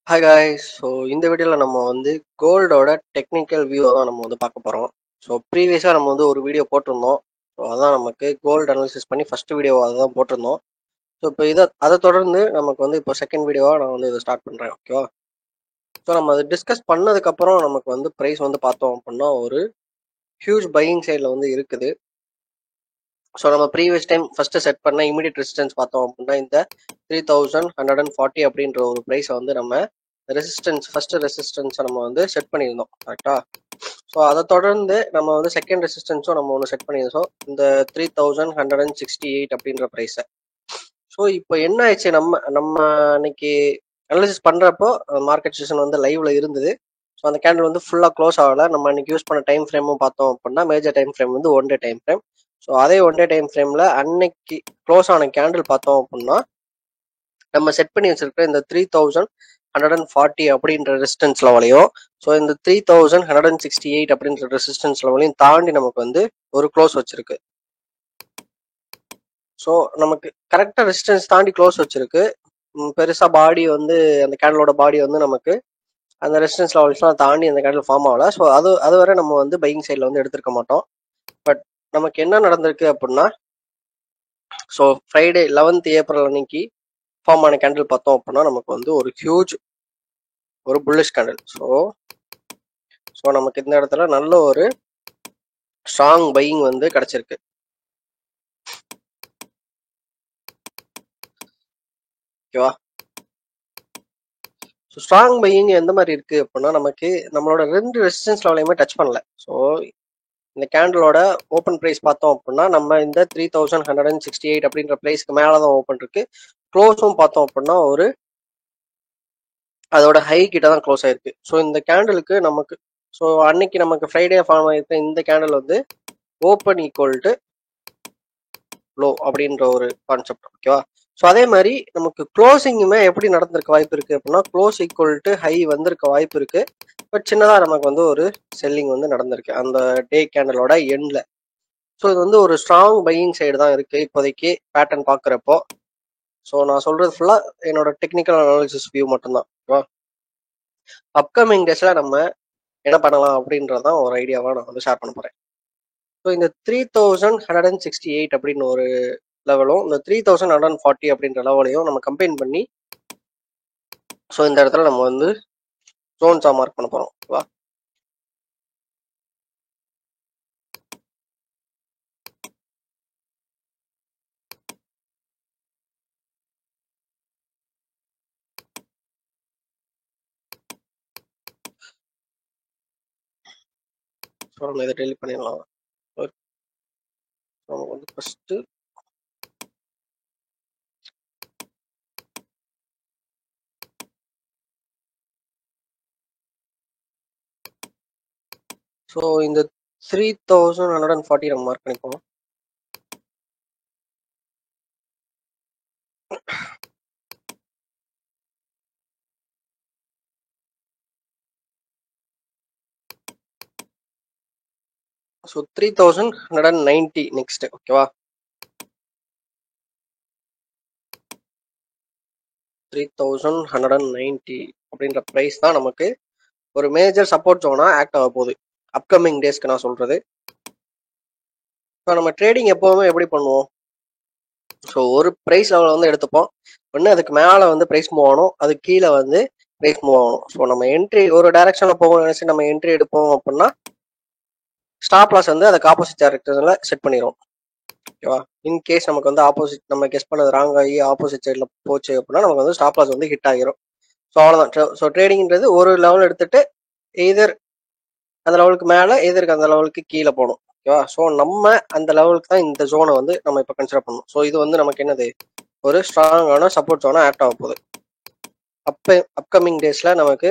Hi guys. So இந்த வீடியோவில் நம்ம வந்து கோல்டோட டெக்னிக்கல் வியூவை தான் நம்ம வந்து பார்க்க போகிறோம். ஸோ ப்ரீவியஸாக நம்ம வந்து ஒரு வீடியோ போட்டிருந்தோம். ஸோ அதான் நமக்கு கோல்டு அனாலிசிஸ் பண்ணி ஃபர்ஸ்ட் வீடியோ அதை தான் போட்டிருந்தோம். ஸோ இப்போ அதை தொடர்ந்து நமக்கு வந்து இப்போ செகண்ட் வீடியோவாக நான் வந்து இதை ஸ்டார்ட் பண்ணுறேன். ஓகேவா? ஸோ நம்ம அதை டிஸ்கஸ் பண்ணதுக்கப்புறம் நமக்கு வந்து ப்ரைஸ் வந்து பார்த்தோம் அப்படின்னா ஒரு ஹியூஜ் பையிங் சைடில் வந்து இருக்குது. ஸோ நம்ம ப்ரீவியஸ் டைம் ஃபர்ஸ்ட் செட் பண்ண இமீடியட் ரெசிஸ்டன்ஸ் பார்த்தோம் அப்படின்னா இந்த 3140 அப்படின்ற ஒரு ப்ரைஸை வந்து நம்ம ஃபர்ஸ்ட் ரெசிஸ்டன்ஸை நம்ம வந்து செட் பண்ணியிருந்தோம். கரெக்டா? ஸோ அதை தொடர்ந்து நம்ம வந்து செகண்ட் ரெசிஸ்டன்ஸும் நம்ம ஒன்று செட் பண்ணியிருந்தோம், இந்த 3168 அப்படின்ற ப்ரைஸை. ஸோ இப்போ என்ன ஆயிடுச்சு, நம்ம நம்ம அன்னைக்கு அனாலிசிஸ் பண்ணுறப்போ மார்க்கெட் செஷன் வந்து லைவ்ல இருந்தது. ஸோ அந்த கேண்டில் வந்து ஃபுல்லாக க்ளோஸ் ஆகலை. நம்ம அன்னைக்கு யூஸ் பண்ண டைம் ஃப்ரேமும் பார்த்தோம் அப்படின்னா மேஜர் டைம் ஃப்ரேம் வந்து 1 டே டைம் ஃப்ரேம். ஸோ அதே 1 டே டைம் ஃப்ரேமில் அன்னைக்கு க்ளோஸ் ஆன கேண்டில் பார்த்தோம் அப்படின்னா நம்ம செட் பண்ணி வச்சிருக்கிற இந்த 3140 அப்படின்ற ரெசிஸ்டன்ஸ் லெவலையும், ஸோ இந்த 3168 அப்படின்ற ரெசிஸ்டன்ஸ் லெவலையும் தாண்டி நமக்கு வந்து ஒரு க்ளோஸ் வச்சிருக்கு. ஸோ நமக்கு கரெக்டாக ரெசிஸ்டன்ஸ் தாண்டி க்ளோஸ் வச்சிருக்கு. பெருசாக பாடி வந்து அந்த கேண்டலோட பாடி வந்து நமக்கு அந்த ரெசிஸ்டன்ஸ் லெவல்ஸ்லாம் தாண்டி அந்த கேண்டில் ஃபார்ம் ஆகல. ஸோ அது வரை நம்ம வந்து பையிங் சைடில் வந்து எடுத்திருக்க மாட்டோம். பட் நமக்கு என்ன நடந்திருக்கு அப்படின்னா, ஸோ ஃப்ரைடே 11th ஏப்ரல் அன்னைக்கு ஃபார்ம் ஆன கேண்டில் பார்த்தோம் அப்படின்னா நமக்கு வந்து ஒரு ஹியூஜ் ஒரு புல்லிஷ் கேண்டில். ஸோ நமக்கு இந்த இடத்துல நல்ல ஒரு ஸ்ட்ராங் பையிங் வந்து கிடைச்சிருக்கு. ஓகேவா? ஸோ ஸ்ட்ராங் பையிங் எந்த மாதிரி இருக்கு அப்படின்னா, நமக்கு நம்மளோட 2 ரெசிஸ்டன்ஸ் லெவலையுமே டச் பண்ணல. ஸோ இந்த கேண்டிலோட ஓப்பன் ப்ரைஸ் பார்த்தோம் அப்படின்னா நம்ம இந்த 3168 அப்படின்ற ப்ரைஸ்க்கு மேலே தான் ஓப்பன் இருக்கு. க்ளோஸும் பார்த்தோம் அப்படின்னா ஒரு அதோட ஹை கிட்ட தான் க்ளோஸ் ஆயிருக்கு. ஸோ இந்த கேண்டிலுக்கு நமக்கு ஸோ அன்னைக்கு நமக்கு ஃப்ரைடே ஃபார்ம் ஆயிருக்க இந்த கேண்டில் வந்து ஓப்பன் ஈக்குவல் டு லோ அப்படின்ற ஒரு கான்செப்ட். ஓகேவா? ஸோ அதே மாதிரி நமக்கு க்ளோசிங்குமே எப்படி நடந்திருக்க வாய்ப்பு இருக்கு அப்படின்னா, க்ளோஸ் ஈக்குவல் டு ஹை வந்திருக்க வாய்ப்பு இருக்கு. பட் சின்னதாக நமக்கு வந்து ஒரு செல்லிங் வந்து நடந்திருக்கு அந்த டே கேண்டலோட எண்ட்ல. ஸோ இது வந்து ஒரு ஸ்ட்ராங் பையிங் சைடு தான் இருக்கு இப்போதைக்கு பேட்டர்ன் பார்க்குறப்போ. ஸோ நான் சொல்றது ஃபுல்லா என்னோட டெக்னிக்கல் அனாலிசிஸ் வியூ மட்டும்தான். ஓகேவா? அப்கமிங் டேஸ்ல நம்ம என்ன பண்ணலாம் அப்படின்றதான் ஒரு ஐடியாவா நான் வந்து ஷேர் பண்ண போறேன். ஸோ இந்த 3168 அப்படின்னு ஒரு லெவலும் இந்த 3140 அப்படின்ற லெவலையும் நம்ம கம்பைன் பண்ணி ஸோ இந்த இடத்துல நம்ம வந்து ஜோன்ஸா மார்க் பண்ண போறோம். ஓகேவா? ஸோ நம்ம இதை டெலிட் பண்ணிடலாம். நமக்கு வந்து ஃபர்ஸ்ட் ஸோ இந்த 3140 நம்ம மார்க் பண்ணிப்போம். So 3190 next. ஓகேவா? 3190 அப்படின்ற ப்ரைஸ் தான் நமக்கு ஒரு மேஜர் சப்போர்ட் ஜோனா ஆக்ட் ஆக போகுது அப்கமிங் டேஸ்க்கு நான் சொல்றது. ஸோ நம்ம ட்ரேடிங் எப்பவுமே எப்படி பண்ணுவோம்? ஸோ ஒரு ப்ரைஸ் லெவலில் வந்து எடுத்துப்போம். ஒன்று அதுக்கு மேலே வந்து ப்ரைஸ் மூவ் ஆகணும், அதுக்கு கீழே வந்து ப்ரைஸ் மூவ் ஆகணும். ஸோ நம்ம என்ட்ரி ஒரு டைரக்ஷனில் போகணும்னு நினச்சி நம்ம என்ட்ரி எடுப்போம் அப்படின்னா ஸ்டாப் லாஸ் வந்து அதுக்கு ஆப்போசிட் டைரக்ஷனில் செட் பண்ணிடுவோம். ஓகேவா? இன்கேஸ் நமக்கு வந்து ஆப்போசிட் நம்ம கெஸ் பண்ணது ராங் ஆகி ஆப்போசிட் சைடில் போச்சு அப்படின்னா நமக்கு வந்து ஸ்டாப் லாஸ் வந்து ஹிட் ஆகிரும். ஸோ அவ்வளோதான். ஸோ ட்ரேடிங்கிறது ஒரு லெவல் எடுத்துட்டு எதர் அந்த லெவலுக்கு மேலே எதற்கு அந்த லெவலுக்கு கீழே போகணும். ஓகேவா? ஸோ நம்ம அந்த லெவலுக்கு தான் இந்த ஜோனை வந்து நம்ம இப்போ கன்சிடர் பண்ணணும். ஸோ இது வந்து நமக்கு என்னது ஒரு ஸ்ட்ராங்கான சப்போர்ட் ஜோனா ஆக்ட் ஆக போகுது. அப்கமிங் டேஸ்ல நமக்கு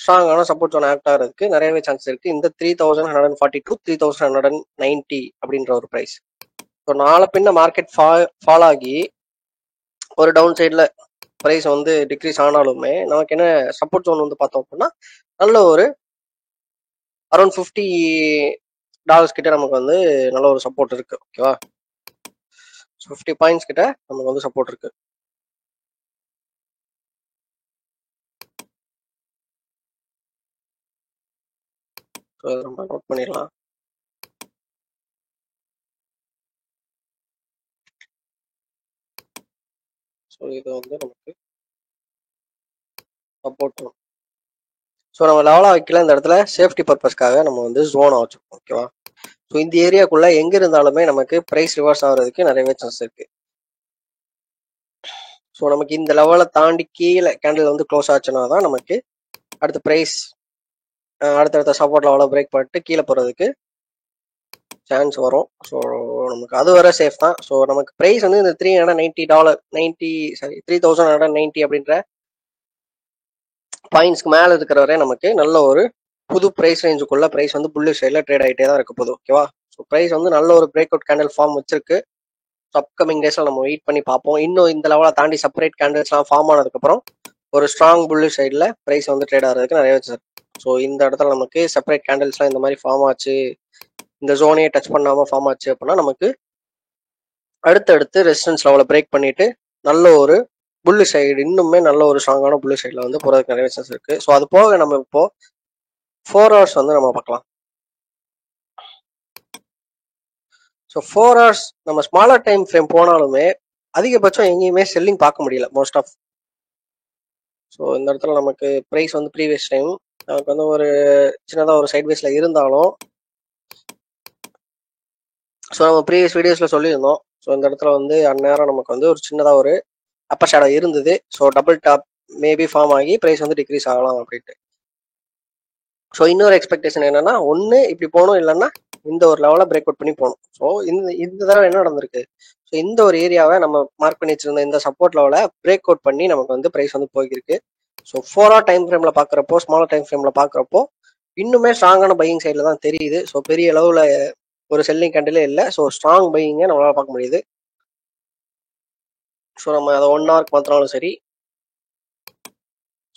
ஸ்ட்ராங்கான சப்போர்ட் ஜோன் ஆக்ட் ஆகிறதுக்கு நிறையவே சான்ஸ் இருக்கு இந்த 3140 to 3190 அப்படின்ற ஒரு ப்ரைஸ். ஸோ நாளை பின்ன மார்க்கெட் ஃபால் ஆகி ஒரு டவுன் சைடில் ப்ரைஸ் வந்து டிக்ரீஸ் ஆனாலுமே நமக்கு என்ன சப்போர்ட் ஜோன் வந்து பார்த்தோம் அப்படின்னா நல்ல ஒரு அரௌண்ட் $50 கிட்ட நமக்கு வந்து நல்ல ஒரு சப்போர்ட் இருக்கு. ஓகேவா? 50 பாயிண்ட்ஸ் கிட்ட நமக்கு வந்து சப்போர்ட் இருக்கு. நம்ம நோட் பண்ணிடலாம். ஸோ இது வந்து நமக்கு சப்போர்ட். ஸோ நம்ம லெவலாக வைக்கல இந்த இடத்துல சேஃப்டி பர்பஸ்க்காக நம்ம வந்து ஜோனை வச்சுருக்கோம். ஓகேவா? ஸோ இந்த ஏரியாக்குள்ள எங்க இருந்தாலுமே நமக்கு ப்ரைஸ் ரிவர்ஸ் ஆகிறதுக்கு நிறையவே சான்ஸ் இருக்கு. ஸோ நமக்கு இந்த லெவலை தாண்டி கீழே கேண்டில் வந்து க்ளோஸ் ஆச்சுன்னா தான் நமக்கு அடுத்த ப்ரைஸ் அடுத்தடுத்த சப்போர்ட் லெவலை பிரேக் பண்ணிட்டு கீழே போகிறதுக்கு சான்ஸ் வரும். ஸோ நமக்கு அது வர சேஃப் தான். ஸோ நமக்கு ப்ரைஸ் வந்து இந்த $390 அப்படின்ற பாயிண்ட்ஸ்க்கு மேலே இருக்கிற வரை நமக்கு நல்ல ஒரு புது ப்ரைஸ் ரேஞ்சுக்குள்ள ப்ரைஸ் வந்து புல்லிஷ் சைடில் ட்ரேட் ஆகிட்டே தான் இருக்க போகுது. ஓகேவா? ஸோ ப்ரைஸ் வந்து நல்ல ஒரு பிரேக் அவுட் கேண்டில் ஃபார்ம் வச்சிருக்கு. அப்கமிங் டேஸ்ல நம்ம வெயிட் பண்ணி பார்ப்போம். இன்னும் இந்த லெவலை தாண்டி செப்பரேட் கேண்டில்ஸ்லாம் ஃபார்ம் ஆனதுக்கப்புறம் ஒரு ஸ்ட்ராங் புல்லிஷ் சைடில் ப்ரைஸ் வந்து ட்ரேட் ஆகிறதுக்கு நிறைய வச்சு. ஸோ இந்த இடத்துல நமக்கு செப்பரேட் கேண்டில்ஸ்லாம் இந்த மாதிரி ஃபார்ம் ஆச்சு, இந்த ஜோனையே டச் பண்ணாமல் ஃபார்ம் ஆச்சு அப்படின்னா நமக்கு அடுத்தடுத்து ரெசிஸ்டன்ஸ் லெவலை பிரேக் பண்ணிட்டு நல்ல ஒரு புல்லு சைடு, இன்னுமே நல்ல ஒரு ஸ்ட்ராங்கான புல்லு சைடில் வந்து போகிறதுக்கு நிறைய சான்ஸ் இருக்கு. ஸோ அது போக நம்ம இப்போ 4 hours வந்து நம்ம பார்க்கலாம். ஸோ 4 hours நம்ம ஸ்மாலர் டைம் ஃப்ரேம் போனாலுமே அதிகபட்சம் எங்கேயுமே செல்லிங் பார்க்க முடியல மோஸ்ட் ஆஃப். ஸோ இந்த இடத்துல நமக்கு ப்ரைஸ் வந்து ப்ரீவியஸ் டைம் நமக்கு வந்து ஒரு சின்னதாக ஒரு சைட்வேஸில் இருந்தாலும், ஸோ நம்ம ப்ரீவியஸ் வீடியோஸில் சொல்லியிருந்தோம். ஸோ இந்த இடத்துல வந்து அந்நேரம் நமக்கு வந்து ஒரு சின்னதாக ஒரு அப்பர் ஷேடோ இருந்தது. So double top maybe form ஆகி ப்ரைஸ் வந்து டிக்ரீஸ் ஆகலாம் அப்படின்ட்டு. ஸோ இன்னொரு எக்ஸ்பெக்டேஷன் என்னன்னா, ஒன்று இப்படி போகணும், இல்லைன்னா இந்த ஒரு லெவலில் பிரேக் அவுட் பண்ணி போகணும். ஸோ இந்த தடவை என்ன நடந்திருக்கு? ஸோ இந்த ஒரு ஏரியாவை நம்ம மார்க் பண்ணி வச்சிருந்த இந்த சப்போர்ட் லெவலை பிரேக் அவுட் பண்ணி நமக்கு வந்து ப்ரைஸ் வந்து போயிருக்கு. ஸோ 4 hour டைம் ஃப்ரேமில் பார்க்குறப்போ, ஸ்மாலர் டைம் ஃப்ரேமில் பார்க்குறப்போ இன்னுமே ஸ்ட்ராங்கான பையிங் சைடில் தான் தெரியுது. ஸோ பெரிய அளவில் ஒரு செல்லிங் கேண்டிலே இல்லை. ஸோ ஸ்ட்ராங் பையிங்கை நம்மளால் பார்க்க முடியுது. ஸோ நம்ம அதை 1 hour மாத்தினாலும் சரி,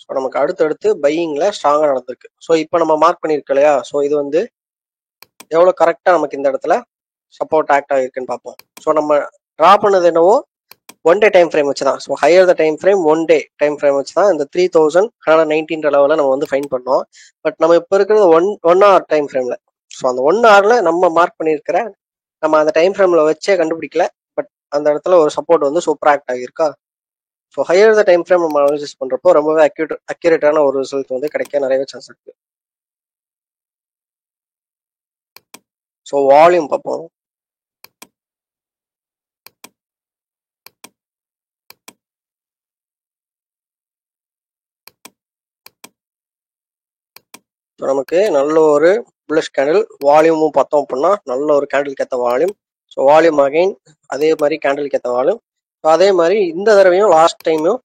ஸோ நமக்கு அடுத்தடுத்து பையிங்கில் ஸ்ட்ராங்காக நடந்திருக்கு. ஸோ இப்போ நம்ம மார்க் பண்ணியிருக்கோம் இல்லையா? ஸோ இது வந்து எவ்வளோ கரெக்டாக நமக்கு இந்த இடத்துல சப்போர்ட் ஆக்ட் ஆகிருக்குன்னு பார்ப்போம். ஸோ நம்ம ட்ரா பண்ணது என்னவோ 1 day டைம் ஃப்ரேம் வச்சு தான். So higher the time frame 1 day time frame வச்சு தான் இந்த 3119 லெவலில் நம்ம வந்து ஃபைன் பண்ணோம். பட் நம்ம இப்போ இருக்கிறது ஒன் hour டைம் ஃப்ரேமில். ஸோ அந்த 1 hourல நம்ம மார்க் பண்ணியிருக்கிற நம்ம அந்த டைம் ஃப்ரேமில் வச்சே கண்டுபிடிக்கல. பட் அந்த இடத்துல ஒரு சப்போர்ட் வந்து சூப்பராக ஆக்ட் ஆகியிருக்கா. So higher the time frame நம்ம அனாலிசிஸ் பண்ணுறப்போ ரொம்பவே அக்யூரேட்டான ஒரு ரிசல்ட் வந்து கிடைக்க நிறையவே சான்ஸ் இருக்கு. ஸோ வால்யூம் பார்ப்போம். ஸோ நமக்கு நல்ல ஒரு புல்லிஷ் கேண்டில், வால்யூமும் பார்த்தோம் அப்படின்னா நல்ல ஒரு கேண்டிலுக்கு ஏற்ற வால்யூம். ஸோ வால்யூம் அகைன் அதே மாதிரி கேண்டிலுக்கு ஏற்ற வால்யூம். ஸோ அதே மாதிரி இந்த தடவையும் லாஸ்ட் டைமும்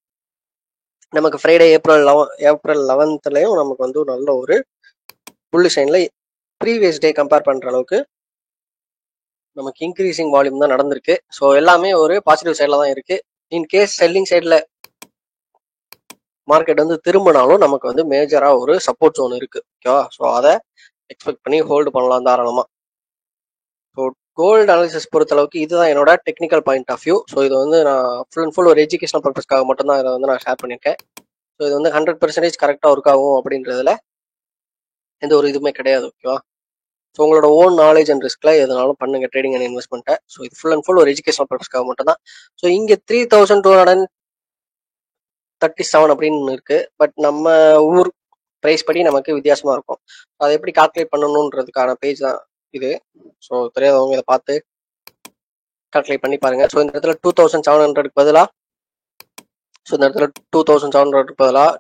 நமக்கு ஃப்ரைடே ஏப்ரல் 11th நமக்கு வந்து நல்ல ஒரு புல்லிஷ் லைன்ல ப்ரீவியஸ் டே கம்பேர் பண்ணுற அளவுக்கு நமக்கு இன்க்ரீசிங் வால்யூம் தான் நடந்திருக்கு. ஸோ எல்லாமே ஒரு பாசிட்டிவ் சைடில் தான் இருக்கு. இன்கேஸ் செல்லிங் சைடில் மார்க்கெட் வந்து திரும்பினாலும் நமக்கு வந்து மேஜரா ஒரு சப்போர்ட் ஜோன் இருக்கு. ஓகேவா? ஸோ அதை எக்ஸ்பெக்ட் பண்ணி ஹோல்டு பண்ணலாம் தாராளமா. ஸோ கோல்டு அனாலிசிஸ் பொறுத்த அளவுக்கு இதுதான் என்னோட technical point of view. So இது வந்து நான் ஃபுல் அண்ட் ஃபுல் ஒரு எஜுகேஷனல் பர்பஸ்க்காக மட்டும்தான் இதை வந்து நான் ஷேர் பண்ணியிருக்கேன். ஸோ இது வந்து 100% கரெக்டாக ஒர்க் ஆகும் அப்படின்றதுல எந்த ஒரு இதுவுமே கிடையாது. ஓகேவா? ஸோ உங்களோட ஓன் நாலேஜ் அண்ட் ரிஸ்க்ல எதுனாலும் பண்ணுங்க ட்ரேடிங் அண்ட் இன்வெஸ்ட்மெண்ட்டை. ஸோ இது ஃபுல் அண்ட் ஃபுல் ஒரு எஜுகேஷனல் பர்பஸ்க்காக மட்டும் தான். ஸோ இங்கே 3237 அப்படின்னு இருக்கு. பட் நம்ம ஊர் ப்ரைஸ் படி நமக்கு வித்தியாசமா இருக்கும். அதை எப்படி கால்குலேட் பண்ணணுன்றதுக்கான பேஜ் தான் இது. ஸோ தெரியாதவங்க இதை பார்த்து கால்குலேட் பண்ணி பாருங்க. ஸோ இந்த இடத்துல 2700க்கு பதிலாக, ஸோ இந்த இடத்துல 2700க்கு பதிலாக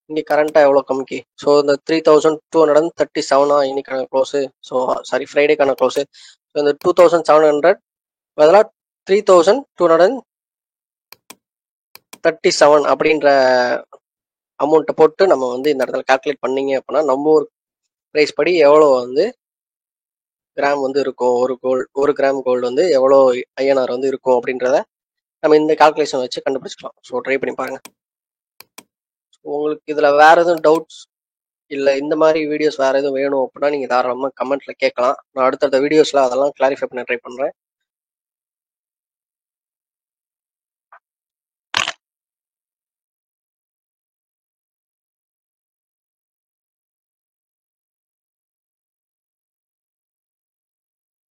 இங்கே கரண்ட்டாக எவ்வளோ கம்மிக்கு, ஸோ இந்த 3237 இன்னைக்கான க்ளோஸு. ஸோ சாரி, ஃப்ரைடேக்கான க்ளோஸு. ஸோ இந்த 2700 பதிலாக 3237 அப்படின்ற அமௌண்ட்டை போட்டு நம்ம வந்து இந்த இடத்துல கால்குலேட் பண்ணீங்க அப்படின்னா நம்ம ஒரு ப்ரைஸ் படி எவ்வளோ வந்து கிராம் வந்து இருக்கும், ஒரு கிராம் கோல்டு வந்து எவ்வளோ INR வந்து இருக்கும் அப்படின்றத நம்ம இந்த கால்குலேஷன் வச்சு கண்டுபிடிச்சிக்கலாம். ஸோ ட்ரை பண்ணி பாருங்க. உங்களுக்கு இதில் வேற எதுவும் டவுட்ஸ் இல்லை இந்த மாதிரி வீடியோஸ் வேற எதுவும் வேணும் அப்படின்னா நீங்கள் தாராளமாக கமெண்ட்ல கேட்கலாம். நான் அடுத்தடுத்த வீடியோஸில் அதெல்லாம் கிளாரிஃபை பண்ண ட்ரை பண்ணுறேன்.